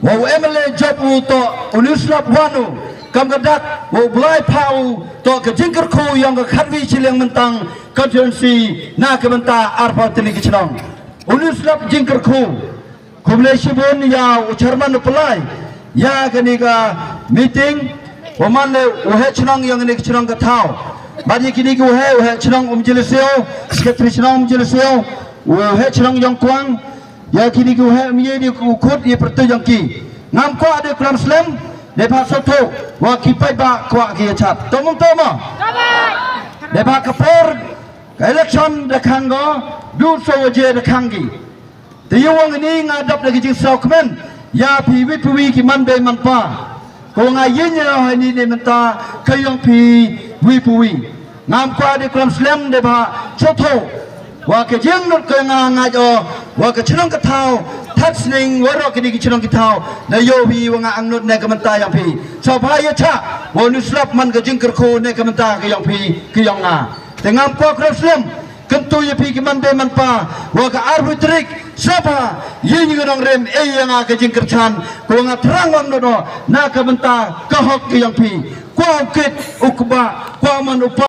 Wau emele jobu to unislap wanu kam gadak wau belai pau to ke jingker khu yang ke khatwi chileng mentang constituency na ke benta arpa tili ke chnong unislap jingker khu kumle shibun ya ucharman pelai ya ke ni ka meeting waman le uhe chnong yang ni ke chnong ka thau bagi kini ke uhe chnong jeliseo sekretari chnong jeliseo uhe chnong yang kuang ya kini ku hai miye di ukut ye pertu yang ki ngam ko ada kram slam de pha soto wa ki pai ba kwa ki chat tomong tomo de pha kapor election de khango du so je de khangi de yong ni ngadap de ki so kmen ya pi wi pi ki man be man pa ko nga yin ya ni de menta kayong pi wi pi ngam ko ada kram slam de pha soto wa ke jeng not ke nga jo wa ke chnong ka thau that sning wa ro ke ni chnong ki thau na yo bi wa nga ang not ne ka man ta yang pi so pha ya cha wo nu slap man ke jing ker kho ne ka man ta ke yang pi ke yang nga te ngam ko kro slim ken tu ye pi ki man be man pa wa ka arbitrik sapa yin ga dong rem e yang nga ke jing ker chan ko nga thrang wang no na ka man ta ka hok ke yang pi ko kit ukba ko man